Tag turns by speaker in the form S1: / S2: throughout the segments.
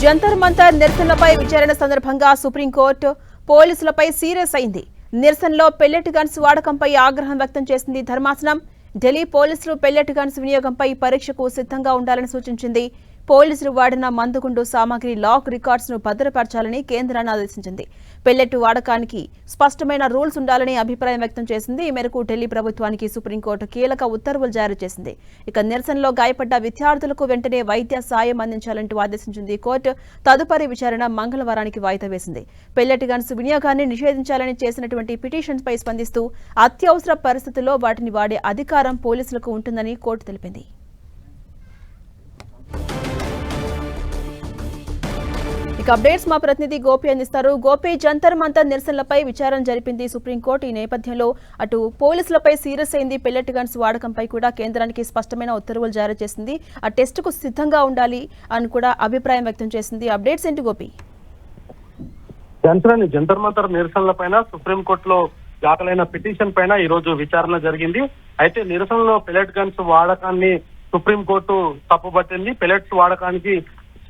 S1: జంతర్ మంతర్ నిరసనలపై విచారణ సందర్భంగా సుప్రీంకోర్టు పోలీసులపై సీరియస్ అయింది. నిరసనలో పెల్లెట్ గన్స్ వాడకంపై ఆగ్రహం వ్యక్తం చేసింది ధర్మాసనం. ఢిల్లీ పోలీసులు పెల్లెట్ గన్స్ వినియోగంపై పరీక్షకు సిద్ధంగా ఉండాలని సూచించింది. పోలీసులు వాడిన మందుగుండు సామాగ్రి లాక్ రికార్డ్స్ ను భద్రపరచాలని కేంద్రాన్ని ఆదేశించింది. పెల్లెట్ వాడకానికి స్పష్టమైన రూల్స్ ఉండాలని అభిప్రాయం వ్యక్తం చేసింది. ఈ మేరకు ఢిల్లీ ప్రభుత్వానికి సుప్రీంకోర్టు కీలక ఉత్తర్వులు జారీ చేసింది. ఇక నిరసనలో గాయపడ్డ విద్యార్థులకు వెంటనే వైద్య సాయం అందించాలంటూ ఆదేశించింది కోర్టు. తదుపరి విచారణ మంగళవారానికి వాయిదా వేసింది. పెల్లెట్ గన్స్ వినియోగాన్ని నిషేధించాలని చేసినటువంటి పిటిషన్పై స్పందిస్తూ అత్యవసర పరిస్థితుల్లో వాటిని వాడే అధికారం పోలీసులకు ఉంటుందని కోర్టు తెలిపింది. అప్డేట్స్ మా ప్రతినిధి గోపి అందిస్తారు. గోపి, జంతర్ మంతర్ నిరసనలపై విచారణ జరిపింది సుప్రీంకోర్టు. ఈ నేపథ్యంలో అటు పోలీసులపై సీరియస్ అయింది. పెల్లెట్ గన్స్ వాడకంపై కూడా కేంద్రానికి స్పష్టమైన ఉత్తర్వులు జారీ చేసింది. ఆ టెస్ట్ కు సిద్ధంగా ఉండాలి అని కూడా అభిప్రాయం వ్యక్తం చేసింది. అప్డేట్స్ ఏంటి గోపి?
S2: జంతర్ మంతర్ నిరసనలపైన సుప్రీంకోర్టులో దాఖలైన పిటిషన్ పైన ఈ రోజు విచారణ జరిగింది. అయితే నిరసనలో పెల్లెట్ గన్స్ వాడకాన్ని సుప్రీంకోర్టు తప్పుపట్టింది. పెల్లెట్స్ వాడకానికి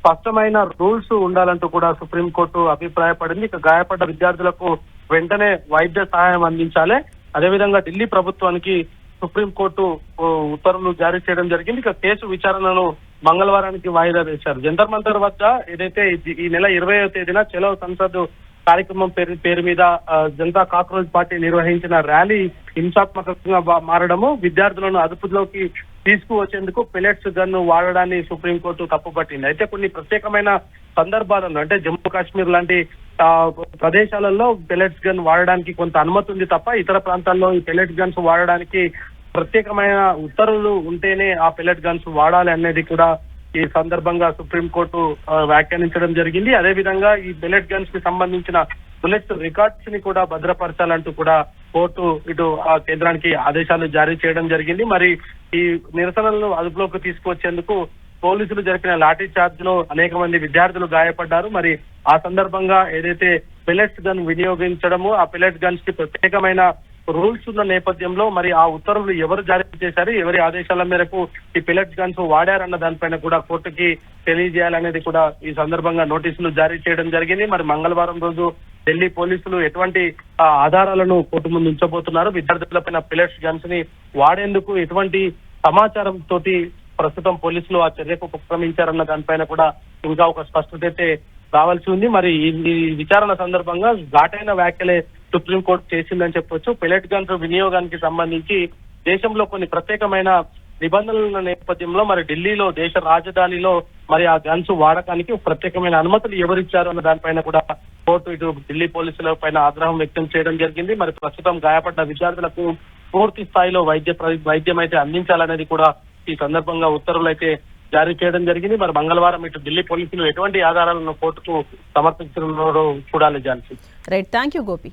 S2: స్పష్టమైన రూల్స్ ఉండాలంటూ కూడా సుప్రీంకోర్టు అభిప్రాయపడింది. ఇక గాయపడ్డ విద్యార్థులకు వెంటనే వైద్య సహాయం అందించాలి. అదేవిధంగా ఢిల్లీ ప్రభుత్వానికి సుప్రీంకోర్టు ఉత్తర్వులు జారీ చేయడం జరిగింది. ఇక కేసు విచారణను మంగళవారానికి వాయిదా వేశారు. జంతర్ మంతర్ వద్ద ఏదైతే ఈ నెల 20వ తేదీన చలో సంసద్ కార్యక్రమం పేరు మీద జనతా కాక్రోచ్ పార్టీ నిర్వహించిన ర్యాలీ హింసాత్మకంగా మారడము, విద్యార్థులను అదుపులోకి తీసుకువచ్చేందుకు పెల్లెట్స్ గన్ వాడడాన్ని సుప్రీంకోర్టు తప్పుపట్టింది. అయితే కొన్ని ప్రత్యేకమైన సందర్భాలలో అంటే జమ్మూ కాశ్మీర్ లాంటి ప్రదేశాలలో పెల్లెట్స్ గన్ వాడడానికి కొంత అనుమతి ఉంది తప్ప ఇతర ప్రాంతాల్లో ఈ పెల్లెట్ గన్స్ వాడడానికి ప్రత్యేకమైన ఉత్తర్వులు ఉంటేనే ఆ పెల్లెట్ గన్స్ వాడాలి అనేది కూడా ఈ సందర్భంగా సుప్రీంకోర్టు వ్యాఖ్యానించడం జరిగింది. అదేవిధంగా ఈ పెల్లెట్ గన్స్ కి సంబంధించిన బుల్లెట్ రికార్డ్స్ ని కూడా భద్రపరచాలంటూ కూడా కోర్టు ఇటు ఆ కేంద్రానికి ఆదేశాలు జారీ చేయడం జరిగింది. మరి ఈ నిరసనలను అదుపులోకి తీసుకువచ్చేందుకు పోలీసులు జరిపిన లాఠీ చార్జ్ లో అనేక మంది విద్యార్థులు గాయపడ్డారు. మరి ఆ సందర్భంగా ఏదైతే పెల్లెట్స్ గన్ వినియోగించడము, ఆ పెల్లెట్ గన్స్ కి ప్రత్యేకమైన రూల్స్ ఉన్న నేపథ్యంలో మరి ఆ ఉత్తర్వులు ఎవరు జారీ చేశారు, ఎవరి ఆదేశాల మేరకు ఈ పెల్లెట్ గన్స్ వాడారన్న దానిపైన కూడా కోర్టుకి తెలియజేయాలనేది కూడా ఈ సందర్భంగా నోటీసులు జారీ చేయడం జరిగింది. మరి మంగళవారం రోజు ఢిల్లీ పోలీసులు ఎటువంటి ఆధారాలను కోర్టు ముందు ఉంచబోతున్నారు, విద్యార్థులపైన పెల్లెట్ గన్స్ ని వాడేందుకు ఎటువంటి సమాచారం తోటి ప్రస్తుతం పోలీసులు ఆ చర్యకు ఉపక్రమించారన్న దానిపైన కూడా ఇంకా ఒక స్పష్టత అయితే రావాల్సి ఉంది. మరి ఈ విచారణ సందర్భంగా ఘాటైన వ్యాఖ్యలే సుప్రీంకోర్టు చేసిందని చెప్పొచ్చు. పెల్లెట్ గన్స్ వినియోగానికి సంబంధించి దేశంలో కొన్ని ప్రత్యేకమైన నిబంధనల నేపథ్యంలో మరి ఢిల్లీలో దేశ రాజధానిలో మరి ఆ గన్స్ వాడకానికి ప్రత్యేకమైన అనుమతులు ఎవరిచ్చారు అన్న దానిపైన కూడా కోర్టు ఇటు ఢిల్లీ పోలీసుల పైన ఆగ్రహం వ్యక్తం చేయడం జరిగింది. మరి ప్రస్తుతం గాయపడ్డ విద్యార్థులకు పూర్తి స్థాయిలో వైద్యం అయితే అందించాలనేది కూడా ఈ సందర్భంగా ఉత్తర్వులు అయితే జారీ చేయడం జరిగింది. మరి మంగళవారం ఇటు ఢిల్లీ పోలీసులు ఎటువంటి ఆధారాలను కోర్టుకు సమర్పించడం చూడాలి. Jhansi.
S1: Right, thank you Gopi.